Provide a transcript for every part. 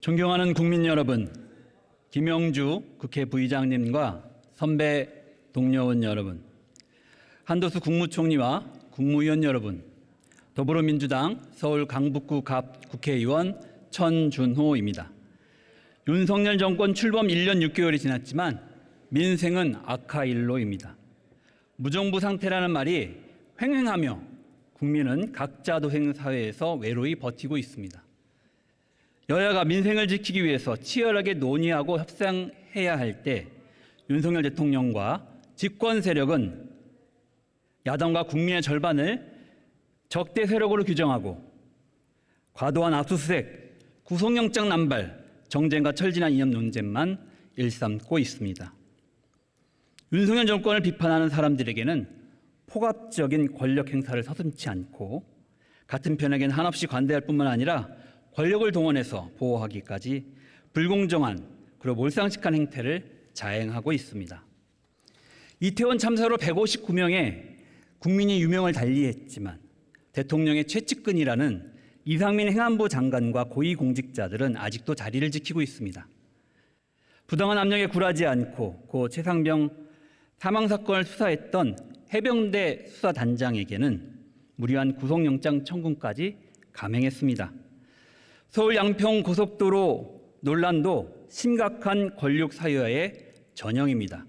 존경하는 국민 여러분, 김영주 국회 부의장님과 선배 동료원 여러분, 한도수 국무총리와 국무위원 여러분, 더불어민주당 서울 강북구 갑 국회의원 천준호입니다. 윤석열 정권 출범 1년 6개월이 지났지만 민생은 악화일로입니다. 무정부 상태라는 말이 횡행하며 국민은 각자 도생 사회에서 외로이 버티고 있습니다. 여야가 민생을 지키기 위해서 치열하게 논의하고 협상해야 할 때 윤석열 대통령과 집권 세력은 야당과 국민의 절반을 적대 세력으로 규정하고 과도한 압수수색, 구속영장 남발, 정쟁과 철진한 이념 논쟁만 일삼고 있습니다. 윤석열 정권을 비판하는 사람들에게는 폭압적인 권력 행사를 서슴지 않고 같은 편에게는 한없이 관대할 뿐만 아니라 권력을 동원해서 보호하기까지 불공정한 그리고 몰상식한 행태를 자행하고 있습니다. 이태원 참사로 159명의 국민이 유명을 달리했지만 대통령의 최측근이라는 이상민 행안부 장관과 고위공직자들은 아직도 자리를 지키고 있습니다. 부당한 압력에 굴하지 않고 고 최상병 사망사건을 수사했던 해병대 수사단장에게는 무리한 구속영장 청구까지 감행했습니다. 서울 양평 고속도로 논란도 심각한 권력 사유화의 전형입니다.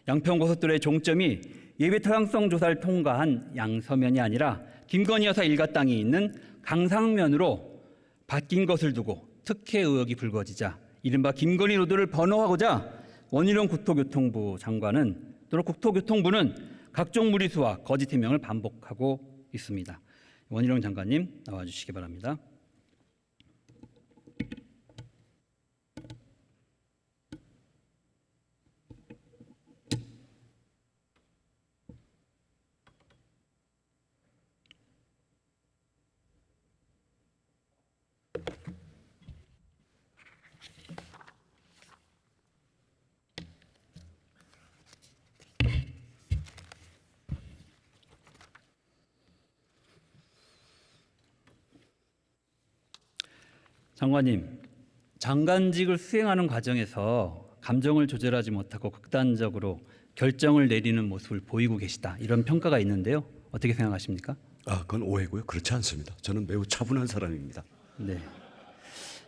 양평 고속도로의 종점이 예배 타당성 조사를 통과한 양서면이 아니라 김건희 여사 일가 땅이 있는 강상면으로 바뀐 것을 두고 특혜 의혹이 불거지자 이른바 김건희 로드를 번호하고자 원희룡 국토교통부 장관은 또는 국토교통부는 각종 무리수와 거짓 해명을 반복하고 있습니다. 원희룡 장관님 나와주시기 바랍니다. 장관님, 장관직을 수행하는 과정에서 감정을 조절하지 못하고 극단적으로 결정을 내리는 모습을 보이고 계시다. 이런 평가가 있는데요. 어떻게 생각하십니까? 그건 오해고요. 그렇지 않습니다. 저는 매우 차분한 사람입니다. 네.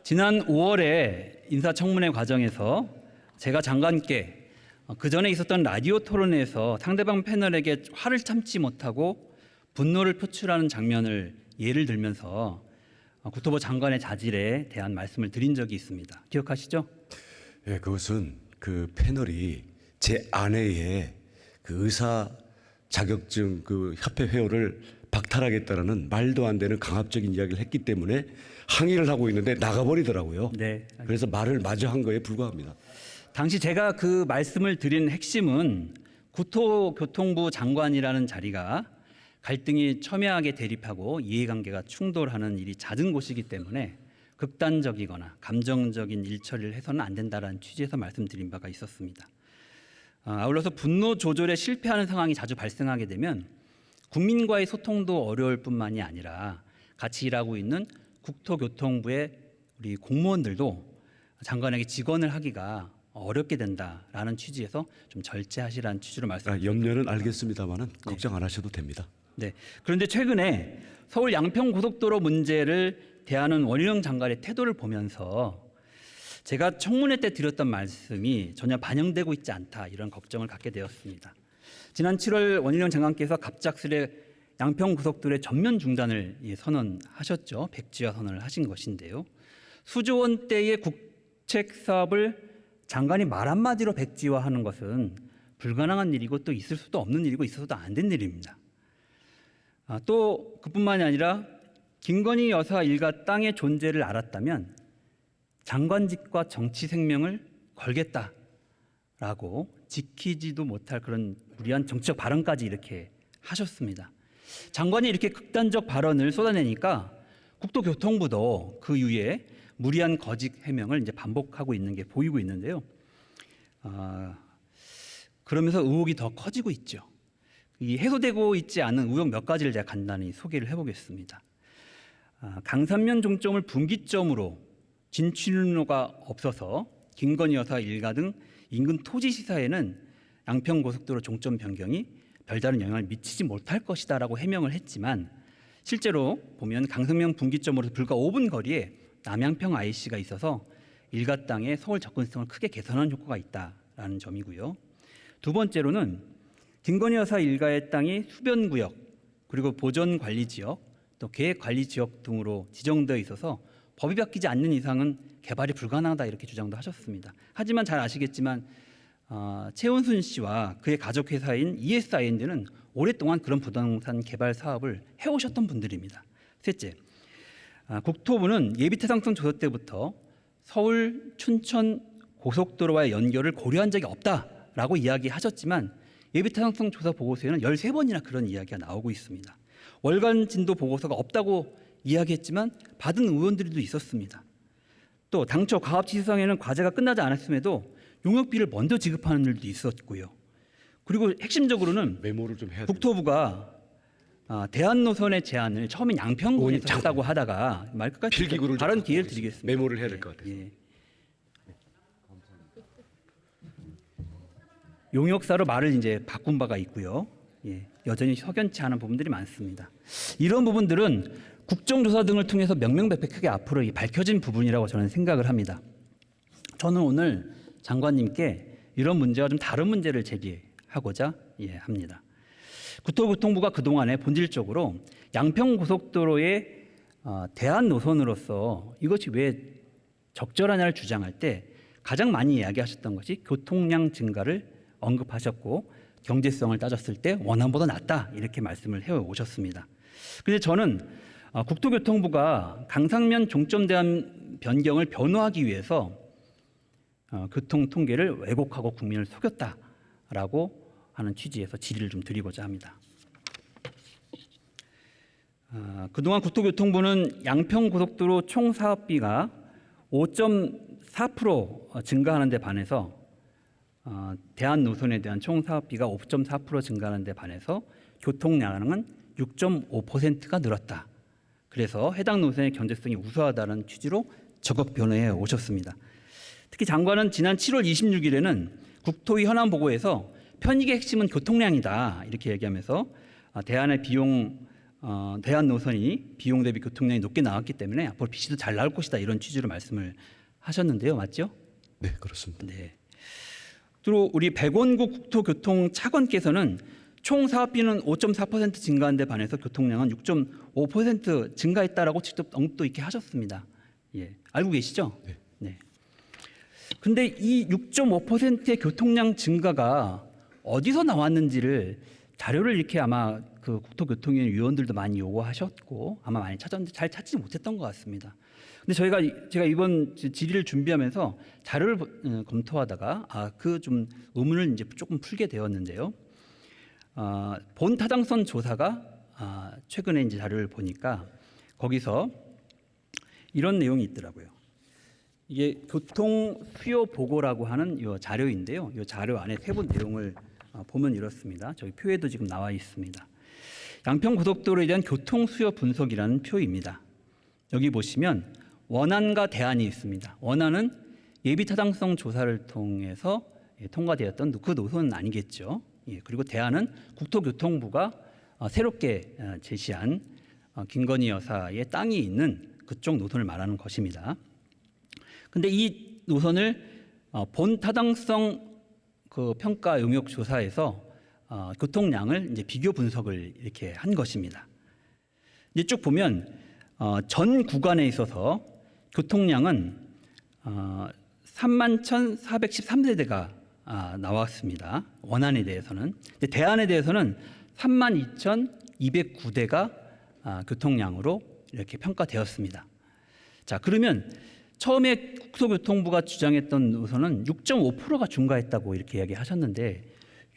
지난 5월에 인사청문회 과정에서 제가 장관께 그 전에 있었던 라디오 토론에서 상대방 패널에게 화를 참지 못하고 분노를 표출하는 장면을 예를 들면서 국토부 장관의 자질에 대한 말씀을 드린 적이 있습니다. 기억하시죠? 예, 그것은 그 패널이 제 아내의 그 의사 자격증 그 협회 회원을 박탈하겠다라는 말도 안 되는 강압적인 이야기를 했기 때문에 항의를 하고 있는데 나가버리더라고요. 네. 그래서 말을 마저 한 거에 불과합니다. 당시 제가 그 말씀을 드린 핵심은 국토교통부 장관이라는 자리가 갈등이 첨예하게 대립하고 이해관계가 충돌하는 일이 잦은 곳이기 때문에 극단적이거나 감정적인 일처리를 해서는 안 된다는 취지에서 말씀드린 바가 있었습니다. 아울러서 분노 조절에 실패하는 상황이 자주 발생하게 되면 국민과의 소통도 어려울 뿐만이 아니라 같이 일하고 있는 국토교통부의 우리 공무원들도 장관에게 직언을 하기가 어렵게 된다라는 취지에서 좀 절제하시라는 취지로 말씀드립니다. 염려는 알겠습니다만은 걱정 안 하셔도 됩니다. 네. 그런데 최근에 서울 양평 고속도로 문제를 대하는 원희룡 장관의 태도를 보면서 제가 청문회 때 드렸던 말씀이 전혀 반영되고 있지 않다 이런 걱정을 갖게 되었습니다. 지난 7월 원희룡 장관께서 갑작스레 양평 고속도로의 전면 중단을 선언하셨죠. 백지화 선언을 하신 것인데요. 수조 원대의 국책 사업을 장관이 말 한마디로 백지화하는 것은 불가능한 일이고 또 있을 수도 없는 일이고 있어서도 안 된 일입니다. 또 그뿐만이 아니라 김건희 여사 일가 땅의 존재를 알았다면 장관직과 정치 생명을 걸겠다라고 지키지도 못할 그런 무리한 정치적 발언까지 이렇게 하셨습니다. 장관이 이렇게 극단적 발언을 쏟아내니까 국토교통부도 그 이후에 무리한 거짓 해명을 이제 반복하고 있는 게 보이고 있는데요. 그러면서 의혹이 더 커지고 있죠. 이 해소되고 있지 않은 의혹 몇 가지를 제가 간단히 소개를 해보겠습니다. 강산면 종점을 분기점으로 진출로가 없어서 김건희 여사 일가 등 인근 토지 시사에는 양평고속도로 종점 변경이 별다른 영향을 미치지 못할 것이다라고 해명을 했지만 실제로 보면 강성명 분기점으로서 불과 5분 거리에 남양평 IC가 있어서 일가 땅의 서울 접근성을 크게 개선하는 효과가 있다라는 점이고요. 두 번째로는 김건희 여사 일가의 땅이 수변구역 그리고 보전관리지역 또 계획관리지역 등으로 지정되어 있어서 법이 바뀌지 않는 이상은 개발이 불가능하다 이렇게 주장도 하셨습니다. 하지만 잘 아시겠지만 최은순 씨와 그의 가족회사인 ESIND는 오랫동안 그런 부동산 개발 사업을 해오셨던 분들입니다. 셋째, 국토부는 예비타당성 조사 때부터 서울 춘천 고속도로와의 연결을 고려한 적이 없다라고 이야기하셨지만 예비타당성 조사 보고서에는 13번이나 그런 이야기가 나오고 있습니다. 월간 진도 보고서가 없다고 이야기했지만 받은 의원들도 있었습니다. 또 당초 가압지시상에는 과제가 끝나지 않았음에도 용역비를 먼저 지급하는 일도 있었고요. 그리고 핵심적으로는 메모를 좀 해야 국토부가 대한노선의 제안을 처음에 양평군에서 했다고 하다가 말 끝까지 필기구를 다른 기회를 드리겠습니다. 메모를 해야 될 것 같아요. 예. 용역사로 말을 이제 바꾼 바가 있고요. 예. 여전히 석연치 않은 부분들이 많습니다. 이런 부분들은 국정조사 등을 통해서 명명백백하게 앞으로 밝혀진 부분이라고 저는 생각을 합니다. 저는 오늘 장관님께 이런 문제와 좀 다른 문제를 제기하고자 합니다. 국토교통부가 그동안에 본질적으로 양평고속도로의 대안 노선으로서 이것이 왜 적절하냐를 주장할 때 가장 많이 이야기하셨던 것이 교통량 증가를 언급하셨고 경제성을 따졌을 때 원안보다 낫다 이렇게 말씀을 해오셨습니다. 그런데 저는 국토교통부가 강상면 종점대안 변경을 변호하기 위해서 교통 통계를 왜곡하고 국민을 속였다라고 하는 취지에서 질의를 좀 드리고자 합니다. 그동안 국토교통부는 양평고속도로 총 사업비가 5.4% 증가하는 데 반해서 대안 노선에 대한 총 사업비가 5.4% 증가하는 데 반해서 교통량은 6.5%가 늘었다. 그래서 해당 노선의 경제성이 우수하다는 취지로 적극 변호해 오셨습니다. 특히 장관은 지난 7월 26일에는 국토위 현안 보고에서 편익의 핵심은 교통량이다 이렇게 얘기하면서 대안 노선이 비용 대비 교통량이 높게 나왔기 때문에 앞으로 비시도 잘 나올 것이다 이런 취지로 말씀을 하셨는데요, 맞죠? 네, 그렇습니다. 네. 또 우리 백원구 국토교통차관께서는 총 사업비는 5.4% 증가한 데 반해서 교통량은 6.5% 증가했다라고 직접 언급도 있게 하셨습니다. 예, 알고 계시죠? 네. 네. 근데 이 6.5%의 교통량 증가가 어디서 나왔는지를 자료를 이렇게 아마 그 국토교통위원 위원들도 많이 요구하셨고 아마 많이 찾았는데 잘 찾지 못했던 것 같습니다. 근데 제가 이번 질의를 준비하면서 자료를 검토하다가 그 좀 의문을 이제 조금 풀게 되었는데요. 본 타당성 조사가 최근에 이제 자료를 보니까 거기서 이런 내용이 있더라고요. 이게 교통 수요 보고라고 하는 이 자료인데요. 이 자료 안에 세부 내용을 보면 이렇습니다. 저기 표에도 지금 나와 있습니다. 양평 고속도로에 대한 교통 수요 분석이라는 표입니다. 여기 보시면 원안과 대안이 있습니다. 원안은 예비 타당성 조사를 통해서 통과되었던 그 노선은 아니겠죠. 그리고 대안은 국토교통부가 새롭게 제시한 김건희 여사의 땅이 있는 그쪽 노선을 말하는 것입니다. 근데 이 노선을 본 타당성 그 평가 용역 조사에서 교통량을 이제 비교 분석을 이렇게 한 것입니다. 이제 쭉 보면 전 구간에 있어서 교통량은 31,413세대가 나왔습니다. 원안에 대해서는. 근데 대안에 대해서는 32,209대가 교통량으로 이렇게 평가되었습니다. 자, 그러면 처음에 국토교통부가 주장했던 노선은 6.5%가 증가했다고 이렇게 이야기하셨는데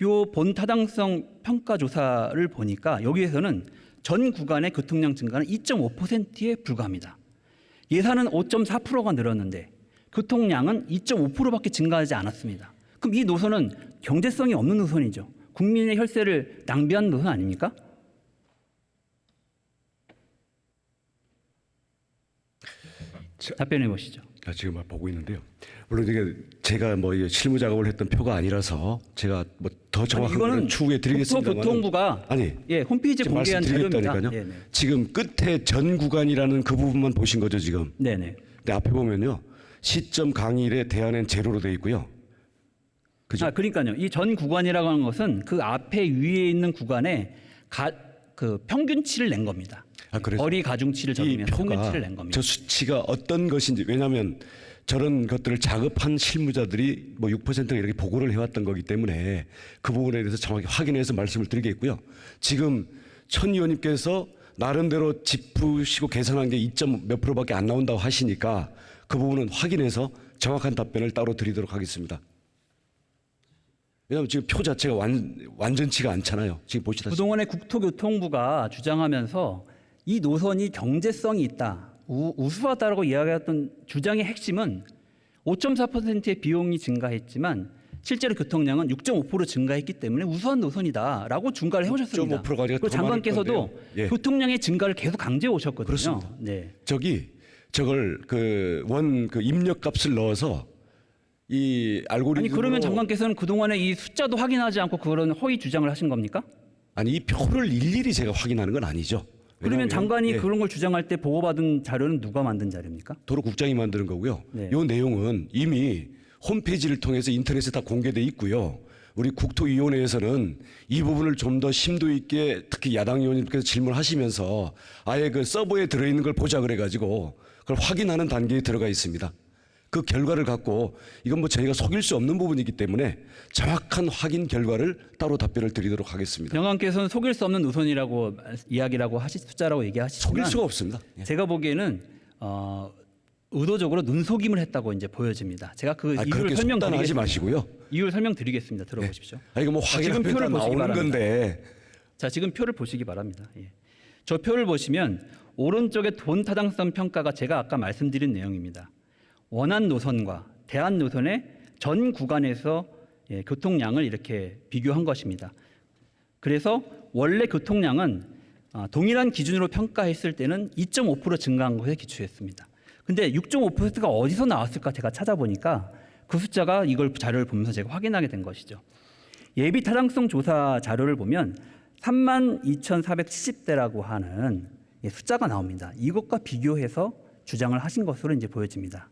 요 본 타당성 평가 조사를 보니까 여기에서는 전 구간의 교통량 증가는 2.5%에 불과합니다. 예산은 5.4%가 늘었는데 교통량은 2.5%밖에 증가하지 않았습니다. 그럼 이 노선은 경제성이 없는 노선이죠. 국민의 혈세를 낭비한 노선 아닙니까? 답변해 보시죠. 지금 보고 있는데요. 물론 이게 제가 뭐 이게 실무 작업을 했던 표가 아니라서 제가 뭐 더 정확한 건 추후에 드리겠습니다만. 국토교통부가 아니 홈페이지에 지금 공개한 자료입니다. 말씀드리겠다니까요. 네네. 지금 끝에 전 구간이라는 그 부분만 보신 거죠 지금. 네네. 근데 앞에 보면요. 시점 강일에 대안엔 제로로 돼 있고요. 그죠? 그러니까요. 이 전 구간이라고 하는 것은 그 앞에 위에 있는 구간에 그 평균치를 낸 겁니다. 그래서 거리 가중치를 이 적으면서 표가 평균치를 낸 겁니다. 저 수치가 어떤 것인지, 왜냐하면 저런 것들을 작업한 실무자들이 뭐 6%가 이렇게 보고를 해왔던 거기 때문에 그 부분에 대해서 정확히 확인해서 말씀을 드리겠고요. 지금 천 의원님께서 나름대로 짚으시고 계산한 게 2점 몇 프로밖에 안 나온다고 하시니까 그 부분은 확인해서 정확한 답변을 따로 드리도록 하겠습니다. 왜냐하면 지금 표 자체가 완전치가 않잖아요. 지금 보시다시피. 그동안에 국토교통부가 주장하면서 이 노선이 경제성이 있다, 우수하다라고 이야기했던 주장의 핵심은 5.4%의 비용이 증가했지만 실제로 교통량은 6.5% 증가했기 때문에 우수한 노선이다라고 중가를 해오셨습니다. 6.5%가 아니라 그리고 더 많을 장관께서도 건데요. 예. 교통량의 증가를 계속 강조해 오셨거든요. 그렇습니다. 네. 저걸 그 입력값을 넣어서 이 알고리즘으로. 아니 그러면 장관께서는 그동안에 이 숫자도 확인하지 않고 그런 허위 주장을 하신 겁니까? 아니 이 표를 일일이 제가 확인하는 건 아니죠. 그러면 왜냐하면, 장관이 예, 그런 걸 주장할 때 보고받은 자료는 누가 만든 자료입니까? 도로국장이 만드는 거고요. 네. 이 내용은 이미 홈페이지를 통해서 인터넷에 다 공개돼 있고요. 우리 국토위원회에서는 이 부분을 좀 더 심도 있게 특히 야당 의원님께서 질문하시면서 아예 그 서버에 들어있는 걸 보자 그래가지고 그걸 확인하는 단계에 들어가 있습니다. 그 결과를 갖고 이건 뭐 저희가 속일 수 없는 부분이기 때문에 정확한 확인 결과를 따로 답변을 드리도록 하겠습니다. 장관께서는 속일 수 없는 노선이라고 이야기라고 숫자라고 얘기하시지만 속일 수가 없습니다. 예. 제가 보기에는 의도적으로 눈속임을 했다고 이제 보여집니다. 제가 그 이유를 그렇게 속단하지 설명드리겠습니다. 마시고요. 이유를 설명드리겠습니다. 들어보십시오. 이거 뭐 지금 확인하면 표를 다 보시기 나오는 바랍니다. 건데. 자, 지금 표를 보시기 바랍니다. 예. 저 표를 보시면 오른쪽에 돈 타당성 평가가 제가 아까 말씀드린 내용입니다. 원한 노선과 대안 노선의 전 구간에서 교통량을 이렇게 비교한 것입니다. 그래서 원래 교통량은 동일한 기준으로 평가했을 때는 2.5% 증가한 것에 기초했습니다. 근데 6.5%가 어디서 나왔을까 제가 찾아보니까 그 숫자가 이걸 자료를 보면서 제가 확인하게 된 것이죠. 예비 타당성 조사 자료를 보면 32,470대라고 하는 숫자가 나옵니다. 이것과 비교해서 주장을 하신 것으로 이제 보여집니다.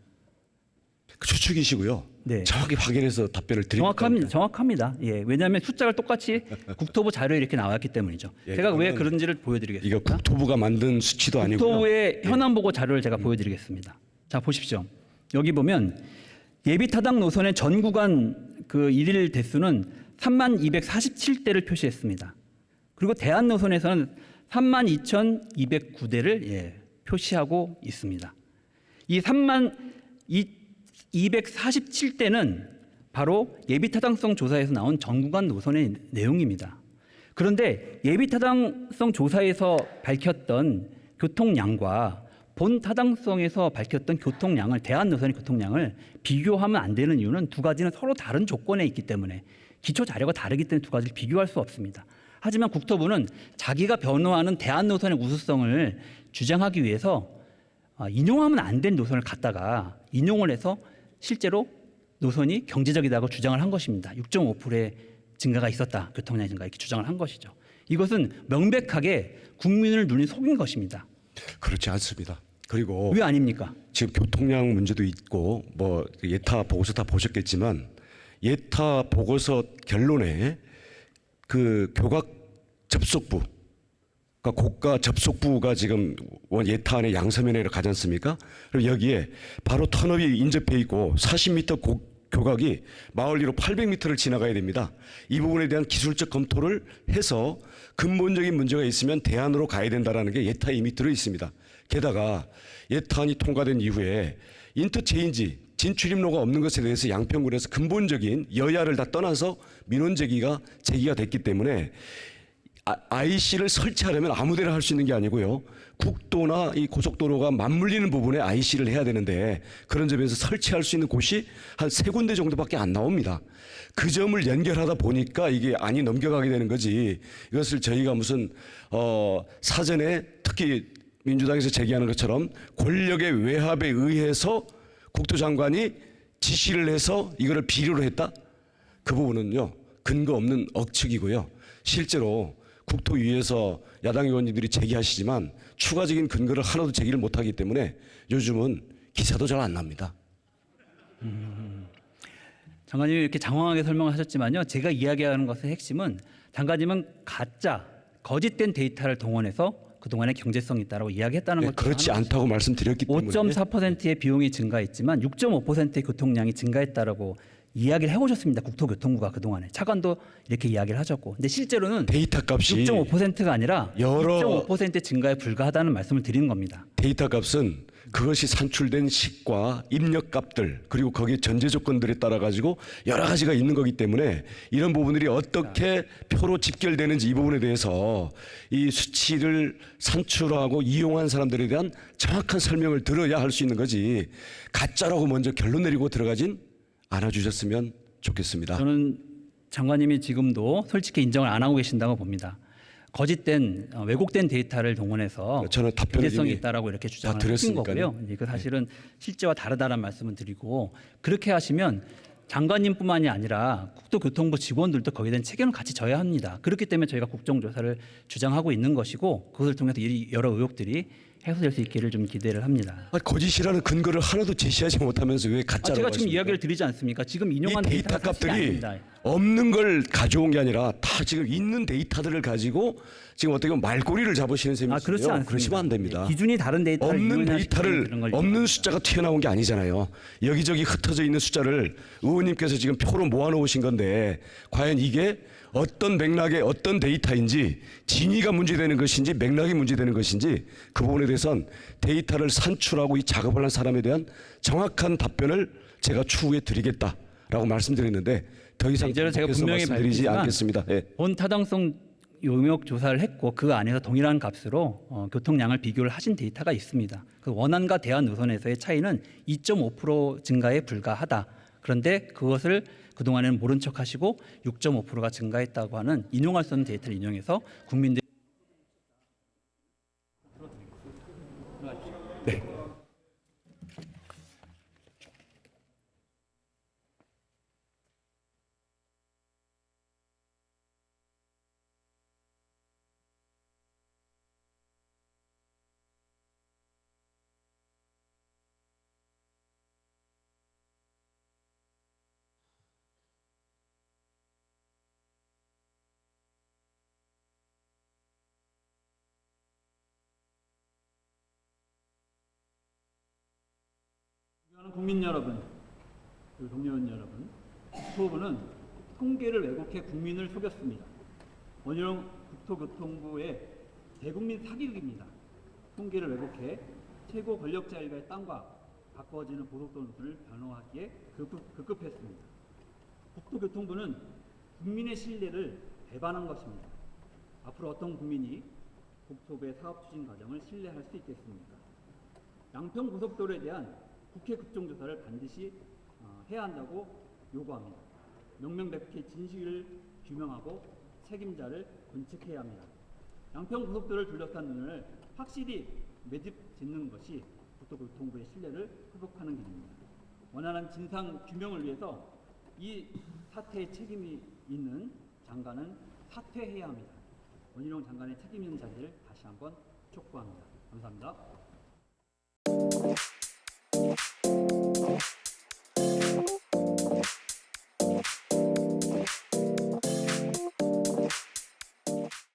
추측이시고요. 네. 정확히 확인해서 답변을 드립니다. 정확합니다. 예, 왜냐하면 숫자가 똑같이 국토부 자료에 이렇게 나왔기 때문이죠. 예, 제가 왜 그러면 그런지를 보여드리겠습니다. 이거 국토부가 만든 수치도 아니고요. 국토부의 현안 보고 자료를 제가 보여드리겠습니다. 자, 보십시오. 여기 보면 예비 타당 노선의 전 구간 그 일일 대수는 32,247대를 표시했습니다. 그리고 대안 노선에서는 32,209대를 표시하고 있습니다. 이 32,247대는 바로 예비 타당성 조사에서 나온 전 구간 노선의 내용입니다. 그런데 예비 타당성 조사에서 밝혔던 교통량과 본 타당성에서 밝혔던 교통량을 대안 노선의 교통량을 비교하면 안 되는 이유는 두 가지는 서로 다른 조건에 있기 때문에 기초 자료가 다르기 때문에 두 가지를 비교할 수 없습니다. 하지만 국토부는 자기가 변호하는 대안 노선의 우수성을 주장하기 위해서 인용하면 안 된 노선을 갖다가 인용을 해서 실제로 노선이 경제적이다고 주장을 한 것입니다. 6.5%의 증가가 있었다. 교통량 증가 이렇게 주장을 한 것이죠. 이것은 명백하게 국민을 눈이 속인 것입니다. 그렇지 않습니다. 그리고 왜 아닙니까? 지금 교통량 문제도 있고 뭐 예타 보고서 다 보셨겠지만 예타 보고서 결론에 그 교각 접속부, 그러니까 고가 접속부가 지금 예타안의 양서면에 가지 않습니까? 그럼 여기에 바로 턴업이 인접해 있고 40m 교각이 마을리로 800m를 지나가야 됩니다. 이 부분에 대한 기술적 검토를 해서 근본적인 문제가 있으면 대안으로 가야 된다라는 게 예타에 이미 들어 있습니다. 게다가 예타안이 통과된 이후에 인터체인지 진출입로가 없는 것에 대해서 양평군에서 근본적인 여야를 다 떠나서 민원 제기가 됐기 때문에 IC를 설치하려면 아무데나 할 수 있는 게 아니고요. 국도나 이 고속도로가 맞물리는 부분에 IC를 해야 되는데 그런 점에서 설치할 수 있는 곳이 한 3군데 정도밖에 안 나옵니다. 그 점을 연결하다 보니까 이게 안이 넘겨가게 되는 거지. 이것을 저희가 무슨 사전에 특히 민주당에서 제기하는 것처럼 권력의 외압에 의해서 국토장관이 지시를 해서 이거를 비료로 했다? 그 부분은요, 근거 없는 억측이고요. 실제로 국토위에서 야당 의원님들이 제기하시지만 추가적인 근거를 하나도 제기를 못하기 때문에 요즘은 기사도 잘 안 납니다. 장관님이 이렇게 장황하게 설명을 하셨지만요. 제가 이야기하는 것의 핵심은 장관님은 가짜, 거짓된 데이터를 동원해서 그동안의 경제성이 있다고 이야기했다는 것도 그렇지 않다고 말씀드렸기 때문에 5.4%의 비용이 증가했지만 6.5%의 교통량이 증가했다라고 이야기를 해오셨습니다. 국토교통부가 그동안에 차관도 이렇게 이야기를 하셨고, 근데 실제로는 데이터 값이 6.5%가 아니라 여러 2.5% 증가에 불과하다는 말씀을 드리는 겁니다. 데이터 값은 그것이 산출된 식과 입력값들 그리고 거기에 전제 조건들에 따라 가지고 여러 가지가 있는 거기 때문에 이런 부분들이 어떻게 표로 집결되는지 이 부분에 대해서 이 수치를 산출하고 이용한 사람들에 대한 정확한 설명을 들어야 할 수 있는 거지 가짜라고 먼저 결론 내리고 들어가진 않아주셨으면 좋겠습니다. 저는 장관님이 지금도 솔직히 인정을 안 하고 계신다고 봅니다. 거짓된 왜곡된 데이터를 동원해서 저는 답변을 경제성이 이미 있다라고 이렇게 주장을 다 하신 드렸으니까요. 거고요. 이거 사실은 실제와 다르다는 말씀을 드리고, 그렇게 하시면 장관님뿐만이 아니라 국토교통부 직원들도 거기에 대한 책임을 같이 져야 합니다. 그렇기 때문에 저희가 국정조사를 주장하고 있는 것이고, 그것을 통해서 여러 의혹들이 해소될 수 있기를 좀 기대를 합니다. 거짓이라는 근거를 하나도 제시하지 못하면서 왜 가짜라고 제가 지금 하십니까? 이야기를 드리지 않습니까? 지금 인용한 이 데이터 데이터가 사실이 값들이 아닙니다. 없는 걸 가져온 게 아니라 다 지금 있는 데이터들을 가지고 지금 어떻게 보면 말꼬리를 잡으시는 셈이시죠. 그렇지 않습니다. 그러시면 안 됩니다. 기준이 다른 데이터를 없는 이용해서 데이터를 그런 걸 없는 숫자가 튀어나온 게 아니잖아요. 여기저기 흩어져 있는 숫자를 의원님께서 지금 표로 모아놓으신 건데 과연 이게 어떤 맥락의 어떤 데이터인지 진위가 문제되는 것인지 맥락이 문제되는 것인지 그 부분에 대해서는 데이터를 산출하고 이 작업을 한 사람에 대한 정확한 답변을 제가 추후에 드리겠다라고 말씀드렸는데 더 이상 이제는 제가 반복해서 분명히 말씀드리지 밝히지만 않겠습니다. 예. 본 타당성 용역 조사를 했고 그 안에서 동일한 값으로 교통량을 비교를 하신 데이터가 있습니다. 그 원안과 대안 노선에서의 차이는 2.5% 증가에 불과하다. 그런데 그것을 그동안에는 모른 척하시고 6.5%가 증가했다고 하는 인용할 수 없는 데이터를 인용해서 국민들 네. 국민 여러분, 동료원 여러분, 국토부는 통계를 왜곡해 국민을 속였습니다. 원희룡 국토교통부의 대국민 사기극입니다. 통계를 왜곡해 최고 권력자 일가의 땅과 가까워지는 고속도로 노선을 변호하기에 급급했습니다. 국토교통부는 국민의 신뢰를 배반한 것입니다. 앞으로 어떤 국민이 국토부의 사업 추진 과정을 신뢰할 수 있겠습니까? 양평 고속도로에 대한 국회 국정조사를 반드시 해야 한다고 요구합니다. 명명백백히 진실을 규명하고 책임자를 군책해야 합니다. 양평 고속도로를 둘러싼 논란을 확실히 매듭 짓는 것이 국토교통부의 신뢰를 회복하는 길입니다. 원활한 진상 규명을 위해서 이 사태에 책임이 있는 장관은 사퇴해야 합니다. 원희룡 장관의 책임 있는 자세를 다시 한번 촉구합니다. 감사합니다.